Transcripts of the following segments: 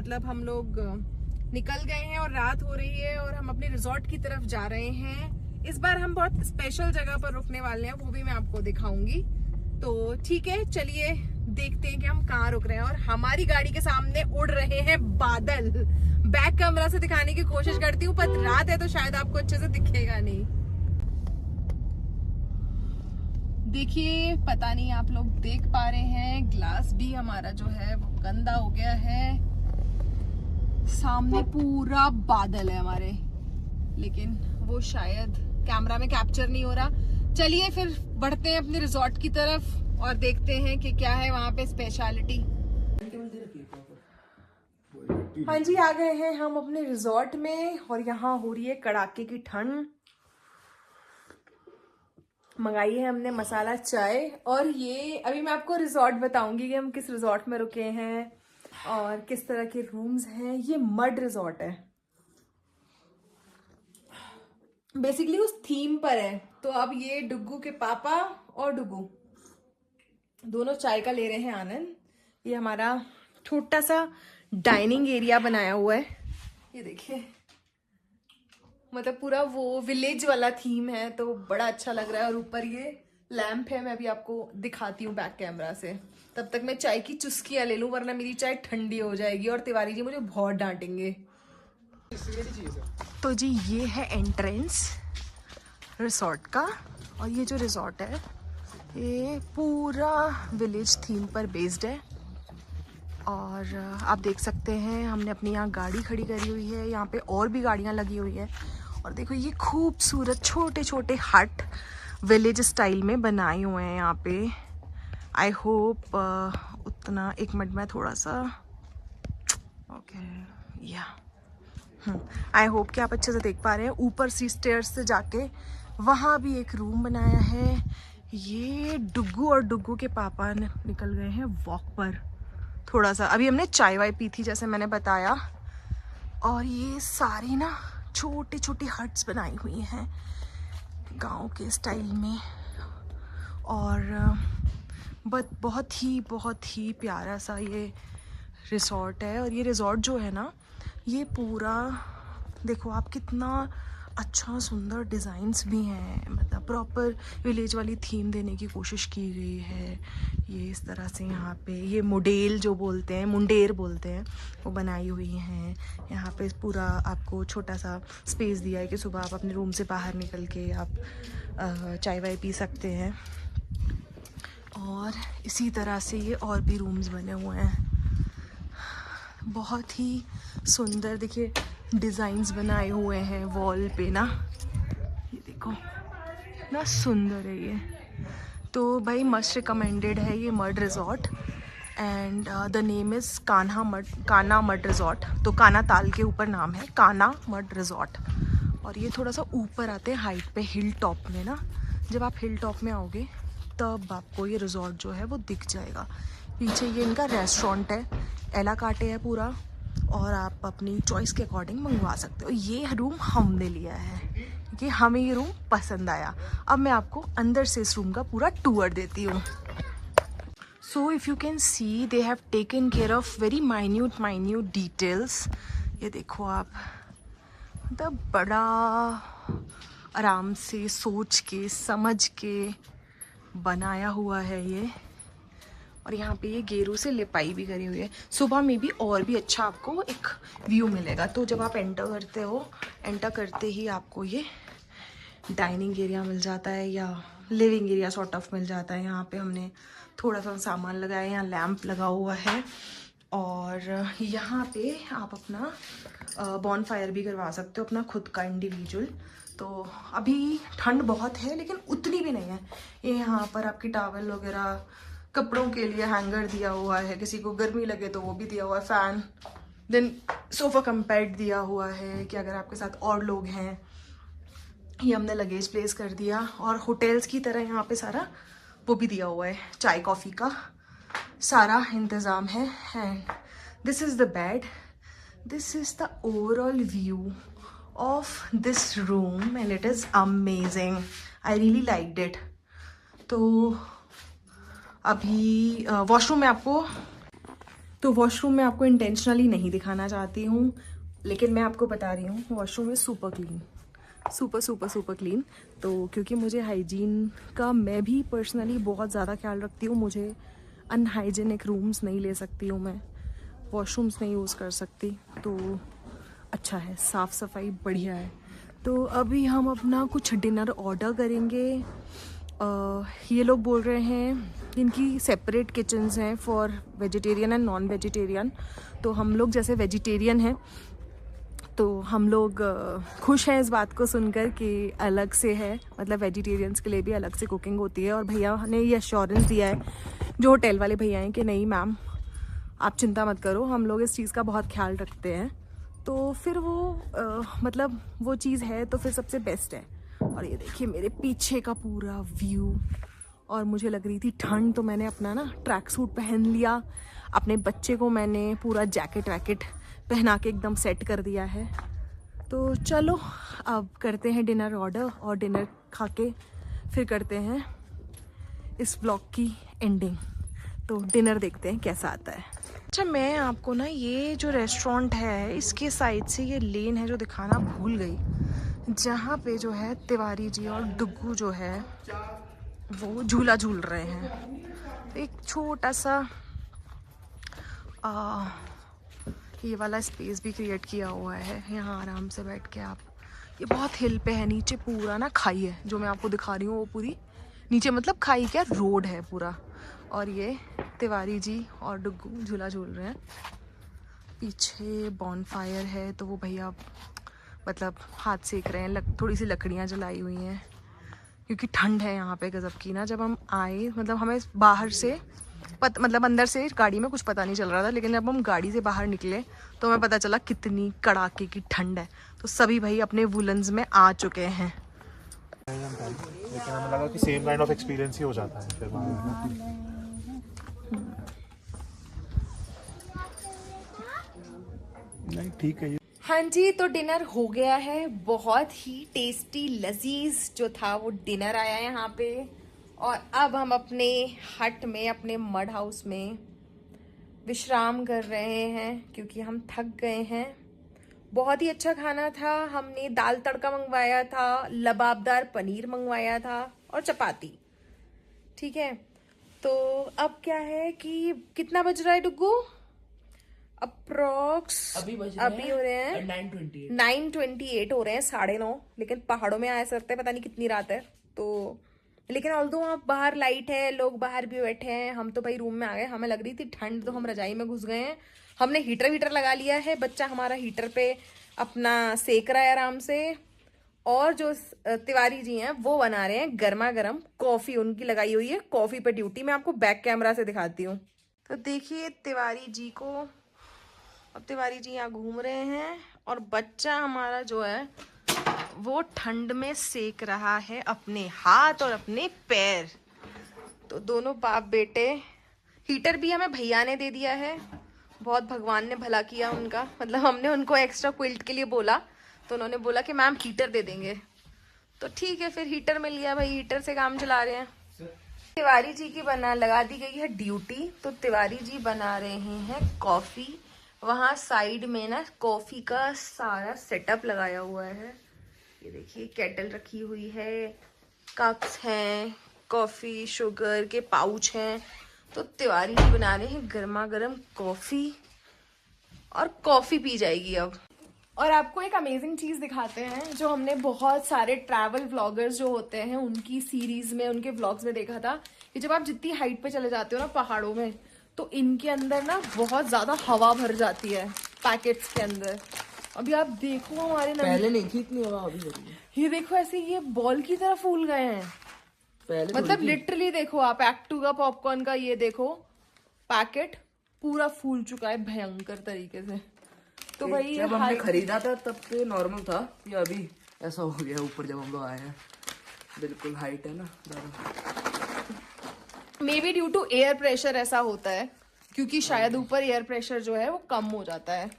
मतलब हम लोग निकल गए हैं और रात हो रही है और हम अपने रिजॉर्ट की तरफ जा रहे हैं। इस बार हम बहुत स्पेशल जगह पर रुकने वाले हैं, वो भी मैं आपको दिखाऊंगी। तो ठीक है, चलिए देखते हैं कि हम कहाँ रुक रहे हैं। और हमारी गाड़ी के सामने उड़ रहे हैं बादल। बैक कैमरा से दिखाने की कोशिश करती हूँ, पर रात है तो शायद आपको अच्छे से दिखेगा नहीं। देखिए, पता नहीं आप लोग देख पा रहे हैं, ग्लास भी हमारा जो है वो गंदा हो गया है। सामने पूरा बादल है हमारे, लेकिन वो शायद कैमरा में कैप्चर नहीं हो रहा। चलिए फिर बढ़ते हैं अपने रिजॉर्ट की तरफ और देखते हैं कि क्या है वहां पे स्पेशलिटी। हाँ जी, आ गए हैं हम अपने रिजॉर्ट में और यहाँ हो रही है कड़ाके की ठंड। मंगाई है हमने मसाला चाय। और ये अभी मैं आपको रिजॉर्ट बताऊंगी कि हम किस रिजॉर्ट में रुके हैं और किस तरह के रूम्स हैं। ये मड रिजॉर्ट है, बेसिकली उस थीम पर है। तो अब ये डुग्गू के पापा और डुग्गू दोनों चाय का ले रहे हैं आनंद। ये हमारा छोटा सा डाइनिंग एरिया बनाया हुआ है, ये देखिए, मतलब पूरा वो विलेज वाला थीम है, तो बड़ा अच्छा लग रहा है। और ऊपर ये लैंप है, मैं अभी आपको दिखाती हूँ बैक कैमरा से। तब तक मैं चाय की चुस्कियां ले लूं, वरना मेरी चाय ठंडी हो जाएगी और तिवारी जी मुझे बहुत डांटेंगे। तो जी ये है एंट्रेंस रिसोर्ट का। और ये जो रिसोर्ट है ये पूरा विलेज थीम पर बेस्ड है। और आप देख सकते हैं हमने अपनी यहाँ गाड़ी खड़ी करी हुई है, यहाँ पे और भी गाड़ियाँ लगी हुई है। और देखो ये खूबसूरत छोटे छोटे हट विलेज स्टाइल में बनाए हुए हैं यहाँ पे। आई होप उतना, एक मिनट में थोड़ा सा, ओके या आई होप कि आप अच्छे से देख पा रहे हैं। ऊपर सी स्टेयर्स से जाके वहाँ भी एक रूम बनाया है। ये डुग्गू और डुग्गू के पापा निकल गए हैं वॉक पर थोड़ा सा। अभी हमने चाय वाय पी थी जैसे मैंने बताया। और ये सारी ना छोटी छोटी हट्स बनाई हुई हैं गांव के स्टाइल में। और बहुत ही प्यारा सा ये रिसॉर्ट है। और ये रिसॉर्ट जो है ना, ये पूरा देखो आप, कितना अच्छा सुंदर डिज़ाइंस भी हैं, मतलब प्रॉपर विलेज वाली थीम देने की कोशिश की गई है। ये इस तरह से यहाँ पे ये मुंडेर बोलते हैं, वो बनाई हुई हैं। यहाँ पे पूरा आपको छोटा सा स्पेस दिया है कि सुबह आप अपने रूम से बाहर निकल के आप चाय वाय पी सकते हैं। और इसी तरह से ये और भी रूम्स बने हुए हैं, बहुत ही सुंदर। देखिए डिज़ाइंस बनाए हुए हैं वॉल पे ना, ये देखो ना, सुंदर है ये। तो भाई मस्ट रिकमेंडेड है ये mud resort. And the name is Kanha mud resort. तो कान्हा ताल के ऊपर नाम है, कान्हा मड रिजॉर्ट। और ये थोड़ा सा ऊपर आते हैं हाइट पे, हिल टॉप में ना। जब आप हिल टॉप में आओगे तब आपको ये रिजॉर्ट जो है वो दिख जाएगा। पीछे ये इनका रेस्टोरेंट है, एला काटे है पूरा, और आप अपनी चॉइस के अकॉर्डिंग मंगवा सकते हो। ये रूम हमने लिया है क्योंकि हमें ये रूम पसंद आया। अब मैं आपको अंदर से इस रूम का पूरा टूर देती हूँ। So if you can see, they have taken care of very minute details. ये देखो आप, मतलब बड़ा आराम से सोच के समझ के बनाया हुआ है ये। और यहाँ पे ये गेरू से लिपाई भी करी हुई है। सुबह में भी और भी अच्छा आपको एक व्यू मिलेगा। तो जब आप एंटर करते ही आपको ये डाइनिंग एरिया मिल जाता है, या लिविंग एरिया सॉर्ट ऑफ मिल जाता है। यहाँ पे हमने थोड़ा सा सामान लगाया है, यहाँ लैंप लगा हुआ है। और यहाँ पे आप अपना बॉनफायर भी करवा सकते हो, अपना खुद का इंडिविजुअल। तो अभी ठंड बहुत है लेकिन उतनी भी नहीं है। ये यहाँ पर आपकी टॉवल वगैरह, कपड़ों के लिए हैंगर दिया हुआ है, किसी को गर्मी लगे तो वो भी दिया हुआ है, fan. Then sofa cum bed दिया हुआ है कि अगर आपके साथ और लोग हैं। ये हमने लगेज प्लेस कर दिया। और होटल्स की तरह यहाँ पे सारा वो भी दिया हुआ है, चाय कॉफ़ी का सारा इंतज़ाम है। And this is the bed, this is the overall view of this room and it is amazing. I really liked it. तो अभी वॉशरूम में आपको तो वॉशरूम में आपको इंटेंशनली नहीं दिखाना चाहती हूँ, लेकिन मैं आपको बता रही हूँ washroom is super clean, super super super clean. तो क्योंकि मुझे हाइजीन का मैं भी पर्सनली बहुत ज़्यादा ख्याल रखती हूँ, मुझे अनहाइजीनिक रूम्स नहीं ले सकती हूँ, मैं वॉशरूम्स नहीं यूज़ कर सकती, तो अच्छा है, साफ़ सफाई बढ़िया है। तो अभी हम अपना कुछ डिनर ऑर्डर करेंगे। ये लोग बोल रहे हैं इनकी सेपरेट किचन्स हैं for vegetarian and non vegetarian. तो हम लोग जैसे वेजिटेरियन हैं तो हम लोग खुश हैं इस बात को सुनकर कि अलग से है, मतलब वेजिटेरियंस के लिए भी अलग से कुकिंग होती है। और भैया ने ये एश्योरेंस दिया है, जो होटल वाले भैया हैं, कि नहीं मैम आप चिंता मत करो, हम लोग इस चीज़ का बहुत ख्याल रखते हैं। तो फिर वो मतलब वो चीज़ है तो फिर सबसे बेस्ट है। और ये देखिए मेरे पीछे का पूरा व्यू, और मुझे लग रही थी ठंड, तो मैंने अपना ना ट्रैक सूट पहन लिया, अपने बच्चे को मैंने पूरा जैकेट वैकेट पहना के एकदम सेट कर दिया है। तो चलो अब करते हैं डिनर ऑर्डर, और डिनर खा के फिर करते हैं इस ब्लॉग की एंडिंग। तो डिनर देखते हैं कैसा आता है। अच्छा, मैं आपको ना ये जो रेस्टोरेंट है इसके साइड से ये लेन है जो दिखाना भूल गई, जहाँ पे जो है तिवारी जी और डुग्गू जो है वो झूला झूल रहे हैं। एक छोटा सा ये वाला स्पेस भी क्रिएट किया हुआ है, यहाँ आराम से बैठ के आप, ये बहुत हिल पे है, नीचे पूरा ना खाई है, जो मैं आपको दिखा रही हूँ वो पूरी नीचे, मतलब खाई क्या, रोड है पूरा। और ये तिवारी जी और डुग्गू झूला झूल रहे हैं, पीछे बॉनफायर है तो वो भैया मतलब हाथ सेक रहे हैं, थोड़ी सी लकड़ियाँ जलाई हुई हैं क्योंकि ठंड है यहाँ पे गजब की ना। जब हम आए, मतलब हमें बाहर से मतलब अंदर से गाड़ी में कुछ पता नहीं चल रहा था, लेकिन जब हम गाड़ी से बाहर निकले तो हमें पता चला कितनी कड़ाके की ठंड है। तो सभी भाई अपने वुलन्स में आ चुके हैं। लेकिन हमें लगा कि सेम काइंड ऑफ एक्सपीरियंस ही हो जाता है फिर नहीं, ठीक है। हाँ जी, तो डिनर हो गया है, बहुत ही टेस्टी लजीज जो था वो डिनर आया है यहाँ पे। और अब हम अपने हट में, अपने मड हाउस में विश्राम कर रहे हैं क्योंकि हम थक गए हैं। बहुत ही अच्छा खाना था, हमने दाल तड़का मंगवाया था, लबाबदार पनीर मंगवाया था और चपाती, ठीक है। तो अब क्या है कि कितना बज रहा है डुग्गू? अप्रोक्स अभी हो रहे हैं 9:28 हो रहे हैं, 9:30। लेकिन पहाड़ों में आया सकते हैं, पता नहीं कितनी रात है। तो लेकिन ऑल्दो आप बाहर लाइट है, लोग बाहर भी बैठे हैं, हम तो भाई रूम में आ गए। हमें लग रही थी ठंड तो हम रजाई में घुस गए हैं। हमने हीटर लगा लिया है, बच्चा हमारा हीटर पे अपना सेक रहा है आराम से। और जो तिवारी जी हैं वो बना रहे हैं गर्मा गर्म कॉफी, उनकी लगाई हुई है कॉफी पे ड्यूटी। मैं आपको बैक कैमरा से दिखाती हूँ। तो देखिए तिवारी जी को, अब तिवारी जी यहाँ घूम रहे हैं और बच्चा हमारा जो है वो ठंड में सेक रहा है अपने हाथ और अपने पैर। तो दोनों बाप बेटे, हीटर भी हमें भैया ने दे दिया है, बहुत भगवान ने भला किया उनका। मतलब हमने उनको एक्स्ट्रा क्विल्ट के लिए बोला तो उन्होंने बोला कि मैम हीटर दे देंगे, तो ठीक है फिर हीटर मिल गया भाई, हीटर से काम चला रहे हैं। तिवारी जी की लगा दी गई है ड्यूटी, तो तिवारी जी बना रहे हैं कॉफी। वहाँ साइड में ना कॉफी का सारा सेटअप लगाया हुआ है, ये देखिए केटल रखी हुई है, कप्स हैं, कॉफी शुगर के पाउच हैं। तो तिवारी जी बना रहे हैं गर्मा गर्म कॉफी और कॉफी पी जाएगी अब। और आपको एक अमेजिंग चीज दिखाते हैं जो हमने बहुत सारे ट्रैवल व्लॉगर्स जो होते हैं उनकी सीरीज में, उनके व्लॉग्स में देखा था कि जब आप जितनी हाइट पे चले जाते हो ना पहाड़ों में, तो इनके अंदर ना बहुत ज्यादा हवा भर जाती है पैकेट्स के अंदर। अभी आप देखो हमारे पहले नहीं थी इतनी हवा, अभी लगी है। ये देखो ऐसे ये बॉल की तरह फूल गए हैं पहले, मतलब लिटरली देखो आप, एक्टू का पॉपकॉर्न का ये देखो पैकेट पूरा फूल चुका है भयंकर तरीके से। तो भाई जब हमने खरीदा था तब तो नॉर्मल था, ये अभी ऐसा हो गया ऊपर जब हम लोग आए हैं। बिल्कुल हाइट है ना ज़्यादा। Maybe due to air pressure ऐसा होता है, क्योंकि शायद ऊपर एयर प्रेशर जो है वो कम हो जाता है।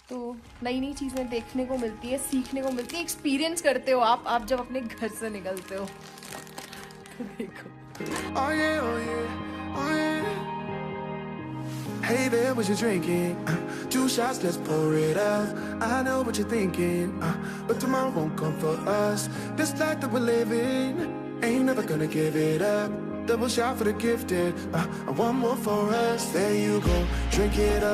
तो नई नई चीजें देखने को मिलती है, सीखने को मिलती है, एक्सपीरियंस करते हो आप जब अपने घर से निकलते हो। तो देखो Hey there, what you drinking? 2 shots, let's pour it out. I know what you're thinking, but tomorrow won't come for us. This life that we're living, ain't never gonna give it up. Double shot for the gifted, and one more for us. There you go, drink it up.